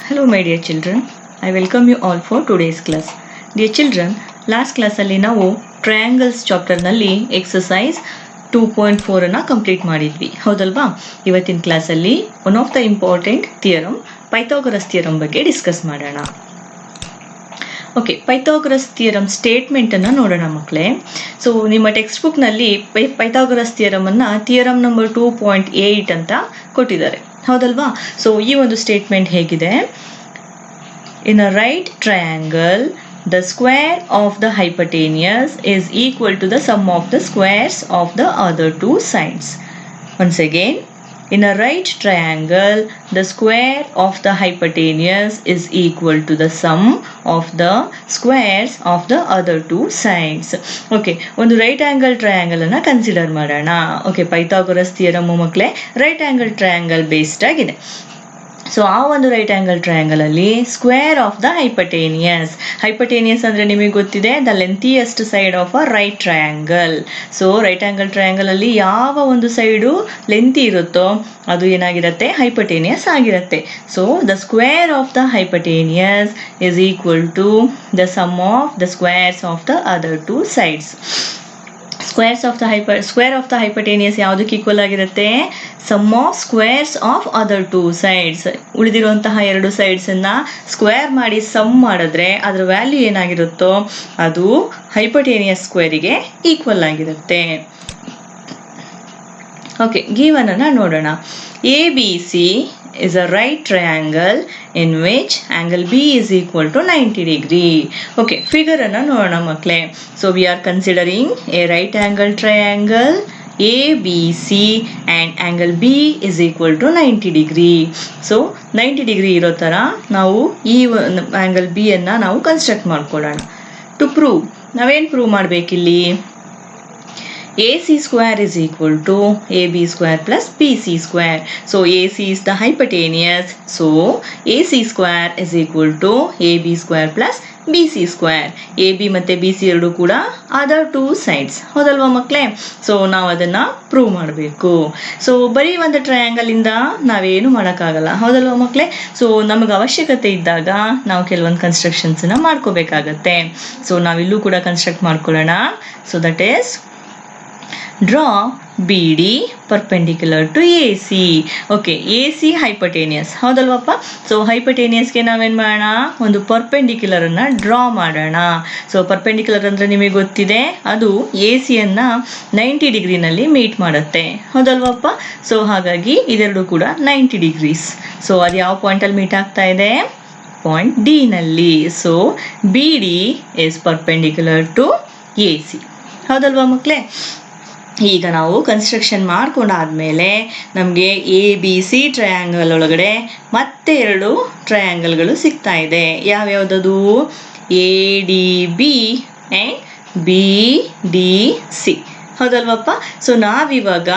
Hello my dear children, I welcome you all for today's class. Dear children, last class ಅಲ್ಲಿ ನಾವು triangles chapter ನಲ್ಲಿ exercise 2.4 ಅನ್ನ complete ಮಾಡಿದ್ವಿ, ಹೌದಲ್ವಾ? ಇವತ್ತಿನ ಕ್ಲಾಸ್ ಅಲ್ಲಿ one of the important theorem Pythagoras theorem ಬಗ್ಗೆ ಡಿಸ್ಕಸ್ ಮಾಡೋಣ. ಓಕೆ, ಪೈಥಾಗರಸ್ ಥಿಯರಮ್ ಸ್ಟೇಟ್ಮೆಂಟ್ ಅನ್ನ ನೋಡೋಣ ಮಕ್ಕಳೇ. ಸೊ ನಿಮ್ಮ ಟೆಕ್ಸ್ಟ್ ಬುಕ್ ನಲ್ಲಿ ಪೈಥಾಗರಸ್ ಥಿಯರಮ್ ಅನ್ನ ಥಿಯರಮ್ ನಂಬರ್ 2.8 ಅಂತ ಕೊಟ್ಟಿದ್ದಾರೆ, ಹೌದಲ್ವಾ? ಸೊ ಈ ಒಂದು ಸ್ಟೇಟ್ಮೆಂಟ್ ಹೇಗಿದೆ? In a right triangle the square of the hypotenuse is equal to the sum of the squares of the other two sides. Once again, in a right triangle, the square of the hypotenuse is equal to the sum of the squares of the other two sides. Okay, ಒಂದು right angle triangle ಅನ್ನ consider ಮಾಡೋಣ. Okay, Pythagoras theorem ಮಕ್ಕಳೇ right angle triangle based ಆಗಿದೆ. So ಆ ಒಂದು right angle triangle ಅಲ್ಲಿ square of the hypotenuse ಅಂದ್ರೆ ನಿಮಗೆ ಗೊತ್ತಿದೆ, the lengthiest side of a right triangle. So right angle triangle ಅಲ್ಲಿ ಯಾವ ಒಂದು ಸೈಡು ಲೆಂತಿ ಇರುತ್ತೋ ಅದು ಏನಾಗಿರುತ್ತೆ? ಹೈಪಟೇನಿಯಸ್ ಆಗಿರುತ್ತೆ. So the square of the hypotenuse is equal to the sum of the squares of the other two sides. Square of the hypotenuse ಯಾವುದಕ್ಕೆ equal ಆಗಿರುತ್ತೆ? Sum of squares of other two sides. ಉಳಿದಿರುವಂತಹ ಎರಡು sides ಅನ್ನ square ಮಾಡಿ some ಮಾಡಿದ್ರೆ ಅದರ value ಏನಾಗಿರುತ್ತೋ ಅದು ಹೈಪಟೇನಿಯಸ್ ಸ್ಕ್ವೇರಿಗೆ equal ಆಗಿರುತ್ತೆ. ಓಕೆ, ಗಿವನ್ ಅನ್ನ ನೋಡೋಣ. ABC is a right triangle in which angle B is equal to 90 degree. Okay, figure ಅನ್ನ ನೋಡೋಣ ಮಕ್ಕಳೇ. So we are considering a right angle triangle ABC and angle B is equal to 90 degree. So 90 degree ಇರೋ ತರ ನಾವು ಈ angle B ಅನ್ನ ನಾವು construct ಮಾಡ್ಕೊಳ್ಳೋಣ. To prove, ನಾವೇನ್ prove ಮಾಡ್ಬೇಕಿಲ್ಲಿ? AC square is equal to AB square plus BC square. So AC is the hypotenuse. So AC square is equal to AB square plus BC square. AB ಮತ್ತೆ BC ಎರಡು ಕೂಡ other two sides, ಹೌದಲ್ವಾ ಮಕ್ಕಳೇ? So ನಾವು ಅದನ್ನ prove ಮಾಡಬೇಕು. So ಬರೀ ಒಂದು ಟ್ರಯಾಂಗಲ್ ಇಂದ ನಾವೇನು ಮಾಡೋಕ್ಕಾಗಲ್ಲ, ಹೌದಲ್ವಾ ಮಕ್ಕಳೇ? ಸೊ ನಮಗೆ ಅವಶ್ಯಕತೆ ಇದ್ದಾಗ ನಾವು ಕೆಲವೊಂದು ಕನ್ಸ್ಟ್ರಕ್ಷನ್ಸ್ ನ ಮಾಡ್ಕೋಬೇಕಾಗತ್ತೆ. ಸೊ ನಾವಿಲ್ಲೂ ಕೂಡ ಕನ್ಸ್ಟ್ರಕ್ಟ್ ಮಾಡ್ಕೊಳ್ಳೋಣ. So that is draw BD perpendicular to AC. Okay, AC hypotenuse, ಹೌದಲ್ವಪ್ಪ? ಸೊ ಹೈಪಟೇನಿಯಸ್ಗೆ ನಾವೇನ್ ಮಾಡೋಣ? ಒಂದು ಪರ್ಪೆಂಡಿಕ್ಯುಲರ್ ಅನ್ನ ಡ್ರಾ ಮಾಡೋಣ. ಸೊ ಪರ್ಪೆಂಡಿಕ್ಯುಲರ್ ಅಂದ್ರೆ ನಿಮಗೆ ಗೊತ್ತಿದೆ, ಅದು AC ಅನ್ನ 90 ಡಿಗ್ರಿನಲ್ಲಿ ಮೀಟ್ ಮಾಡುತ್ತೆ, ಹೌದಲ್ವಪ್ಪ? ಸೊ ಹಾಗಾಗಿ ಇದೆರಡು ಕೂಡ 90 ಡಿಗ್ರೀಸ್. ಸೊ ಅದು ಯಾವ ಪಾಯಿಂಟ್ ಅಲ್ಲಿ ಮೀಟ್ ಆಗ್ತಾ ಇದೆ? ಪಾಯಿಂಟ್ D ನಲ್ಲಿ. So BD is perpendicular to AC, ಹೌದಲ್ವಾ ಮಕ್ಕಳೇ? ಈಗ ನಾವು ಕನ್ಸ್ಟ್ರಕ್ಷನ್ ಮಾಡ್ಕೊಂಡಾದ್ಮೇಲೆ ನಮಗೆ ABC ಟ್ರಯಾಂಗಲ್ ಒಳಗಡೆ ಮತ್ತೆ ಎರಡು ಟ್ರಯಾಂಗಲ್ಗಳು ಸಿಗ್ತಾ ಇದೆ. ಯಾವ್ಯಾವ್ದದು? ADB and BDC, ಹೌದಲ್ವಪ್ಪ? ಸೊ ನಾವಿವಾಗ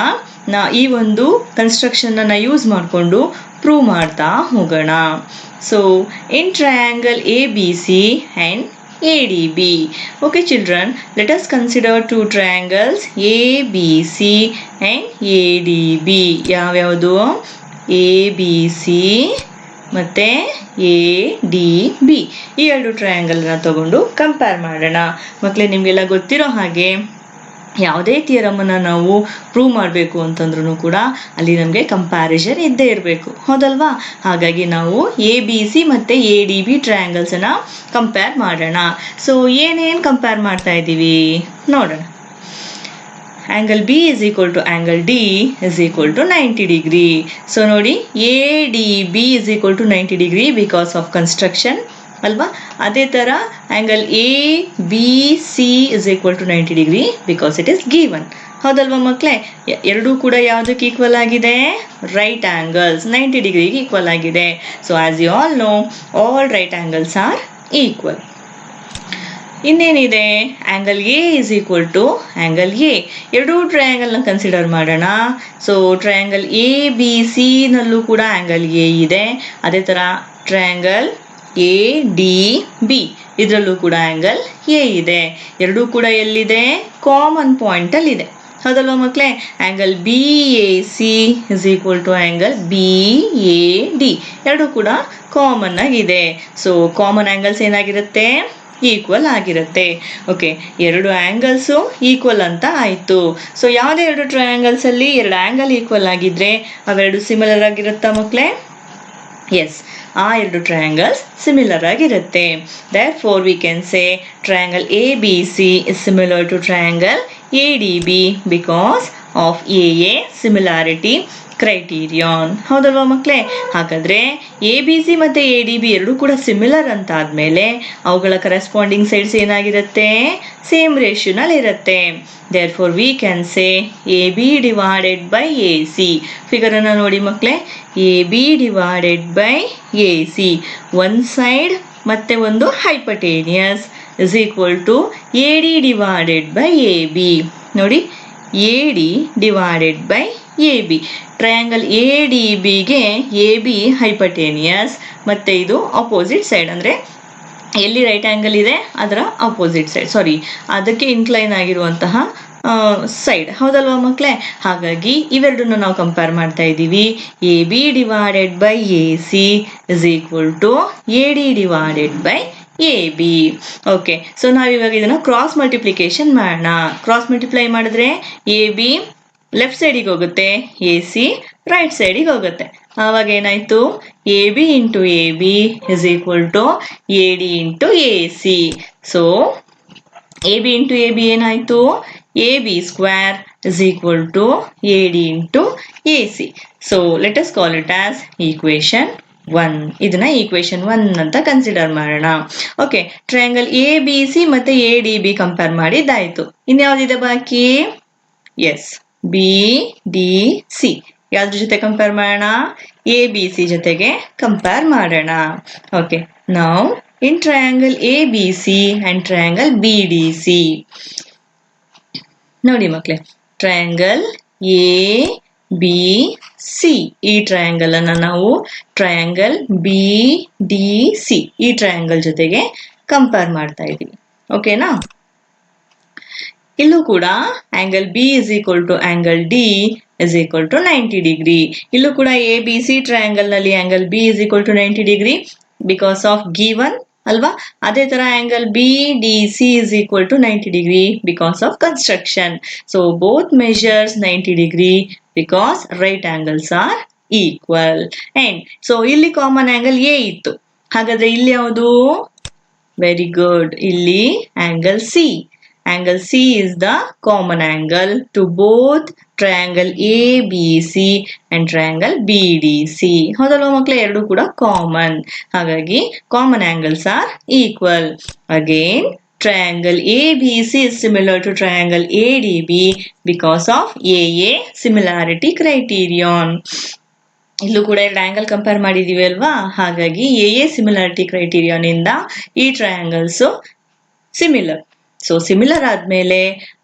ಈ ಒಂದು ಕನ್ಸ್ಟ್ರಕ್ಷನ್ ಅನ್ನ ಯೂಸ್ ಮಾಡಿಕೊಂಡು ಪ್ರೂವ್ ಮಾಡ್ತಾ ಹೋಗೋಣ. So in triangle ABC and ADB. Okay children, let us consider two triangles ABC and ADB. ಯಾವ್ಯಾವುದು? ABC ಮತ್ತೆ ADB. ಈ ಎರಡು ಟ್ರಯಾಂಗಲ್ ನ ತಗೊಂಡು ಕಂಪೇರ್ ಮಾಡೋಣ. ಮಕ್ಕಳೇ, ನಿಮ್ಗೆಲ್ಲ ಗೊತ್ತಿರೋ ಹಾಗೆ ಯಾವುದೇ ಥಿಯರಮ್ ಅನ್ನ ನಾವು ಪ್ರೂವ್ ಮಾಡಬೇಕು ಅಂತಂದ್ರೂ ಕೂಡ ಅಲ್ಲಿ ನಮಗೆ ಕಂಪ್ಯಾರಿಸನ್ ಇದ್ದೇ ಇರಬೇಕು, ಹೌದಲ್ವಾ? ಹಾಗಾಗಿ ನಾವು ABC ಮತ್ತೆ ADB ಟ್ರಯಾಂಗಲ್ಸ್ ಅನ್ನ ಕಂಪೇರ್ ಮಾಡೋಣ. ಸೊ ಏನೇನು ಕಂಪೇರ್ ಮಾಡ್ತಾ ಇದ್ದೀವಿ ನೋಡೋಣ. Angle B is equal to angle D is equal to 90 degree. So ನೋಡಿ, ADB is equal to 90 degree because of construction, ಅಲ್ವಾ? ಅದೇ ತರ angle ABC is equal to 90 degree because it is given, ಹೌದಲ್ವಾ ಮಕ್ಕಳೇ? ಎರಡೂ ಕೂಡ ಯಾವುದಕ್ಕೆ ಈಕ್ವಲ್ ಆಗಿದೆ? ರೈಟ್ ಆಂಗಲ್ಸ್ 90 ಡಿಗ್ರಿಗೆ ಈಕ್ವಲ್ ಆಗಿದೆ. So as you all know, all right angles are equal. ಇನ್ನೇನಿದೆ? Angle A is equal to angle A. ಎರಡೂ ಟ್ರಯಾಂಗಲ್ ನ ಕನ್ಸಿಡರ್ ಮಾಡೋಣ. ಸೊ ಟ್ರಯಾಂಗಲ್ ABC ನಲ್ಲೂ ಕೂಡ ಆಂಗಲ್ A ಇದೆ. ಅದೇ ತರ ಟ್ರಯಾಂಗಲ್ ADB ಇದರಲ್ಲೂ ಕೂಡ ಆಂಗಲ್ A ಇದೆ. ಎರಡೂ ಕೂಡ ಎಲ್ಲಿದೆ? ಕಾಮನ್ ಪಾಯಿಂಟ್ ಅಲ್ಲಿ ಇದೆ, ಹೌದಲ್ವಾ ಮಕ್ಕಳೇ? Angle B A C is equal to angle B A D ಎರಡು ಕೂಡ ಕಾಮನ್ ಆಗಿದೆ. ಸೊ ಕಾಮನ್ ಆಂಗಲ್ಸ್ ಏನಾಗಿರುತ್ತೆ? ಈಕ್ವಲ್ ಆಗಿರುತ್ತೆ. ಓಕೆ, ಎರಡು ಆಂಗಲ್ಸು ಈಕ್ವಲ್ ಅಂತ ಆಯಿತು. ಸೊ ಯಾವುದೇ ಎರಡು ಟ್ರಯಾಂಗಲ್ಸಲ್ಲಿ ಎರಡು ಆಂಗಲ್ ಈಕ್ವಲ್ ಆಗಿದ್ರೆ ಅವೆರಡು ಸಿಮಿಲರ್ ಆಗಿರುತ್ತಾ ಮಕ್ಕಳೇ? ಎಸ್, ಆ ಎರಡು ಟ್ರಯಾಂಗಲ್ಸ್ ಸಿಮಿಲರ್ ಆಗಿರುತ್ತೆ. Therefore we can say triangle ABC is similar to triangle ADB because of AA similarity criterion. ಹೌದಲ್ವಾ ಮಕ್ಕಳೇ? ಹಾಗಾದ್ರೆ ABC ಮತ್ತೆ ADB ಎರಡು ಕೂಡ ಸಿಮಿಲರ್ ಅಂತ ಆದ್ಮೇಲೆ ಅವುಗಳ ಕರೆಸ್ಪಾಂಡಿಂಗ್ ಸೈಡ್ಸ್ ಏನಾಗಿರುತ್ತೆ? ಸೇಮ್ ರೇಷಿಯೋನಲ್ಲಿ ಇರುತ್ತೆ. Therefore we can say AB divided by AC. Figure ಅನ್ನ ನೋಡಿ ಮಕ್ಕಳೇ, AB divided by AC, one side ಮತ್ತೆ ಒಂದು ಹೈಪಟೇನಿಯಸ್ is equal to AD divided by AB. ನೋಡಿ, AD divided by AB. Triangle ADBಗೆ AB ಹೈಪಟೇನಿಯಸ್ ಮತ್ತೆ ಇದು ಅಪೋಸಿಟ್ ಸೈಡ್, ಅಂದರೆ ಎಲ್ಲಿ ರೈಟ್ ಆಂಗಲ್ ಇದೆ ಅದರ ಅಪೋಸಿಟ್ ಸೈಡ್, ಸಾರಿ ಅದಕ್ಕೆ ಇನ್ಕ್ಲೈನ್ ಆಗಿರುವಂತಹ ಸೈಡ್. ಹೌದಲ್ವಾ ಮಕ್ಕಳೇ? ಹಾಗಾಗಿ ಇವೆರಡನ್ನು ನಾವು ಕಂಪೇರ್ ಮಾಡ್ತಾ ಇದ್ದೀವಿ. A B divided by A C is equal to A D divided by A B. Okay, so ನಾವಿವಾಗ ಇದನ್ನು ಕ್ರಾಸ್ ಮಲ್ಟಿಪ್ಲಿಕೇಶನ್ ಮಾಡೋಣ. ಕ್ರಾಸ್ ಮಲ್ಟಿಪ್ಲೈ ಮಾಡಿದ್ರೆ ಎ ಬಿ ಲೆಫ್ಟ್ ಸೈಡಿಗೆ ಹೋಗುತ್ತೆ, ಎ ಸಿ ರೈಟ್ ಸೈಡಿಗೆ ಹೋಗುತ್ತೆ. ಆವಾಗ ಏನಾಯ್ತು? A B into A B is equal to A D into A C. So A B into A B ಏನಾಯ್ತು? A B square is equal to A D into A C. So let us call it as equation 1. ಇದನ್ನ equation 1 ಅಂತ consider ಮಾಡೋಣ. Okay, triangle A B C ಮತ್ತೆ A D B compare ಮಾಡಿದ್ದಾಯ್ತು. ಇನ್ಯಾವುದಿದೆ ಬಾಕಿ? Yes, B D C. ಯಾವ್ದ್ರ ಜೊತೆ compare ಮಾಡೋಣ? ಎ ಬಿ ಸಿ ಜೊತೆಗೆ ಕಂಪೇರ್ ಮಾಡೋಣ. Okay, now in triangle A B C and triangle B D C, ನೋಡಿ ಮಕ್ಕಳೇ, ಟ್ರಯಾಂಗಲ್ ಎ ಬಿ ಸಿ ಈ ಟ್ರಯಾಂಗಲ್ ಅನ್ನ ನಾವು ಟ್ರಯಾಂಗಲ್ ಬಿ ಡಿ ಸಿ ಈ ಟ್ರಯಾಂಗಲ್ ಜೊತೆಗೆ ಕಂಪೇರ್ ಮಾಡ್ತಾ ಇದ್ದೀವಿ. ಓಕೆನಾ? ಇಲ್ಲೂ ಕೂಡ angle B is equal to angle D is equal to 90 degree. ಇಲ್ಲೂ ಕೂಡ ಎ ಬಿ ಸಿ ಟ್ರಯಾಂಗಲ್ ನಲ್ಲಿ angle B is equal to 90 degree because of given ಅಲ್ವಾ? ಅದೇ ತರ angle B D C is equal to 90 degree because of construction. So both measures 90 degree because right angles are equal. And so ಇಲ್ಲಿ common angle A ಇತ್ತು, ಹಾಗಾದ್ರೆ ಇಲ್ಲಿ ಯಾವುದು? Very good, ಇಲ್ಲಿ angle C. Angle C is the common angle to both triangle ABC and triangle BDC. ಹೌದಲ್ವಾ ಮಕ್ಕಳೇ? ಎರಡು ಕೂಡ ಕಾಮನ್, ಹಾಗಾಗಿ common angles are equal. Again, triangle ABC is similar to triangle ADB because of AA similarity criterion. ಇಲ್ಲೂ ಕೂಡ ಎರಡು angle compare ಮಾಡಿದೀವಿ ಅಲ್ವಾ? ಹಾಗಾಗಿ AA similarity criterion ಇಂದ ಈ ಟ್ರಯಾಂಗಲ್ಸ್ ಸಿಮಿಲರ್. ಸೊ ಸಿಮಿಲರ್ ಆದ್ಮೇಲೆ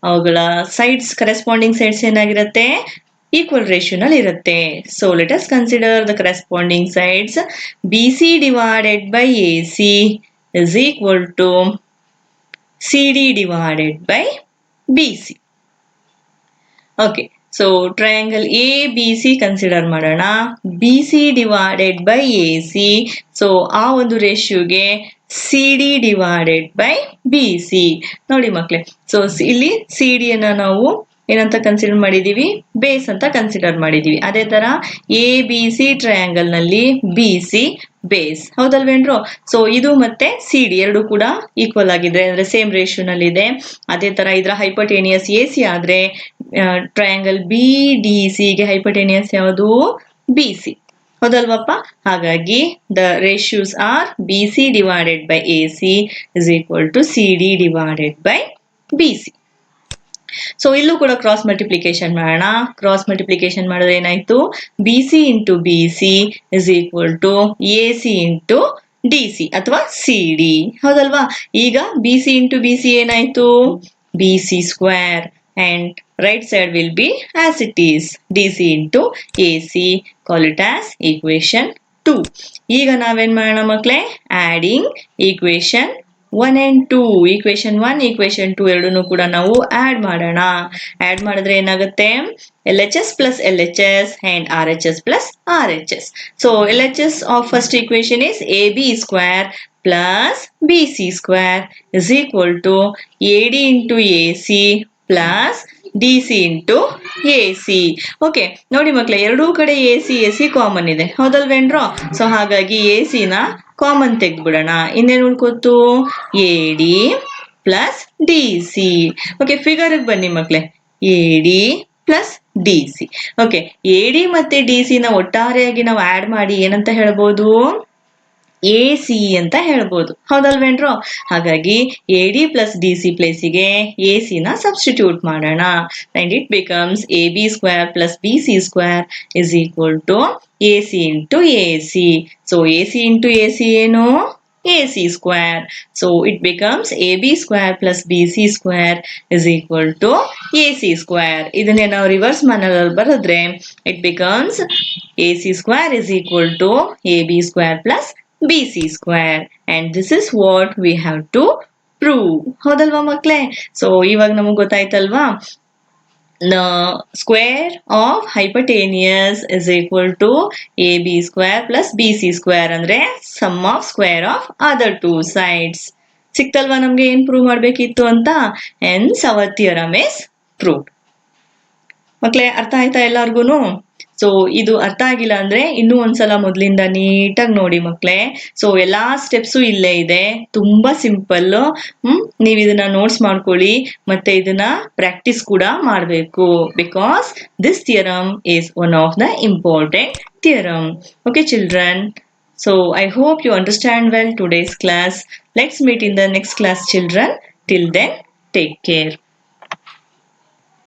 ಅವುಗಳ ಸೈಡ್ಸ್, ಕರೆಸ್ಪಾಂಡಿಂಗ್ ಸೈಡ್ಸ್ ಏನಾಗಿರುತ್ತೆ? ಈಕ್ವಲ್ ರೇಷಿಯೋನಲ್ಲಿ ಇರುತ್ತೆ. So let us consider the corresponding sides. B C divided by A C is equal to C D divided by B C. Okay, so triangle A B C consider ಮಾಡೋಣ. B C divided by A C, so ಆ ಒಂದು ರೇಷಿಯೋಗೆ C D divided by B C. ನೋಡಿ ಮಕ್ಕಳೇ, so ಇಲ್ಲಿ C D ಅನ್ನ ನಾವು ಏನಂತ ಕನ್ಸಿಡರ್ ಮಾಡಿದೀವಿ? ಬೇಸ್ ಅಂತ ಕನ್ಸಿಡರ್ ಮಾಡಿದೀವಿ. ಅದೇ ತರ ಎ ಬಿ ಸಿ ಟ್ರಯಾಂಗಲ್ ನಲ್ಲಿ ಬಿ ಸಿ ಬೇಸ್. ಹೌದಲ್ವೇನ್ರು? ಸೊ ಇದು ಮತ್ತೆ ಸಿ ಡಿ ಎರಡು ಕೂಡ ಈಕ್ವಲ್ ಆಗಿದೆ, ಅಂದ್ರೆ ಸೇಮ್ ರೇಷಿಯೋನಲ್ಲಿ ಇದೆ. ಅದೇ ತರ ಇದ್ರ ಹೈಪಟೇನಿಯಸ್ ಎ ಸಿ ಆದ್ರೆ ಟ್ರಯಾಂಗಲ್ ಬಿ ಡಿ ಸಿ ಗೆ ಹೈಪಟೇನಿಯಸ್ ಯಾವುದು? B C. ಹೌದಲ್ವಪ್ಪ? ಹಾಗಾಗಿ the ratios are B C divided by A C is equal to C D divided by B C. So ಇಲ್ಲೂ ಕೂಡ ಕ್ರಾಸ್ ಮಲ್ಟಿಪ್ಲಿಕೇಶನ್ ಮಾಡೋಣ. Cross multiplication ಮಾಡಿದ್ರೆ ಏನಾಯ್ತು? B C into B C is equal to A C into D C ಅಥವಾ C D. ಹೌದಲ್ವಾ? ಈಗ B C into B C ಏನಾಯ್ತು? B C square. And right side will be as it is, DC into AC. Call it as equation 2. ಈಗ ನಾವೇನ್ ಮಾಡೋಣ ಮಕ್ಕಳೇ? Adding equation 1 and 2 equation 1 equation 2 ಎರಡನ್ನೂ ಕೂಡ ನಾವು ಆಡ್ ಮಾಡೋಣ. ಆಡ್ ಮಾಡಿದ್ರೆ ಏನಾಗುತ್ತೆ, LHS plus LHS and RHS plus RHS. So LHS of first equation is AB square plus BC square is equal to AD into AC plus DC into AC. Okay ನೋಡಿ ಮಕ್ಕಳೇ, ಎರಡೂ ಕಡೆ AC common ಇದೆ, ಹೌದಲ್ವೇನ್ರೋ? So ಹಾಗಾಗಿ AC ನ common ತೆಗೆದ್ಬಿಡೋಣ. ಇನ್ನೇನು ಉಳ್ಕೋತು, AD plus DC. Okay, ಫಿಗರ್ಗೆ ಬನ್ನಿ ಮಕ್ಕಳೇ. AD plus DC. Okay, AD ಮತ್ತೆ DC ನ ಒಟ್ಟಾರೆಯಾಗಿ ನಾವು ಆಡ್ ಮಾಡಿ ಏನಂತ ಹೇಳ್ಬೋದು, AC ಅಂತ ಹೇಳ್ಬೋದು, ಹೌದಲ್ವೇನ್ರೋ? ಹಾಗಾಗಿ AD ಪ್ಲಸ್ DC ಪ್ಲೇಸಿಗೆ AC ನ ಸಬ್ಸ್ಟಿಟ್ಯೂಟ್ ಮಾಡೋಣ. And it becomes AB square plus BC square is equal to AC into AC. So AC into AC ಏನು, AC square. So it becomes AB square plus BC square is equal to AC square. ಇದನ್ನೇ ನಾವು reverse ಮ್ಯಾನರಲ್ಲಿ ಬರೆದ್ರೆ it becomes AC square is equal to AB square plus BC square. And this is what we have to prove. ಹೌದಲ್ವಾ ಮಕ್ಕಳೇ? So ಇವಾಗ ನಮಗೆ ಗೊತ್ತಾಯ್ತಲ್ವಾ, the square of hypotenuse is equal to AB square plus BC square ಅಂದ್ರೆ sum of square of other two sides. ಸಿಕ್ತಲ್ವಾ ನಮ್ಗೆ ಏನ್ prove ಮಾಡ್ಬೇಕಿತ್ತು ಅಂತ? hence our theorem is proved. ಮಕ್ಕಳೇ, ಅರ್ಥ ಆಯ್ತಾ ಎಲ್ಲಾರ್ಗೂನು? ಸೊ ಇದು ಅರ್ಥ ಆಗಿಲ್ಲ ಅಂದ್ರೆ ಇನ್ನೂ ಒಂದ್ಸಲ ಮೊದ್ಲಿಂದ ನೀಟಾಗಿ ನೋಡಿ ಮಕ್ಕಳೇ. ಸೊ ಎಲ್ಲಾ ಸ್ಟೆಪ್ಸು ಇಲ್ಲೇ ಇದೆ, ತುಂಬಾ ಸಿಂಪಲ್. ನೀವ್ ಇದನ್ನ ನೋಟ್ಸ್ ಮಾಡ್ಕೊಳ್ಳಿ, ಮತ್ತೆ ಇದನ್ನ ಪ್ರಾಕ್ಟೀಸ್ ಕೂಡ ಮಾಡಬೇಕು. Because this theorem is one of the important theorem. Okay children, so I hope you understand well today's class. Let's meet in the next class children. Till then, take care.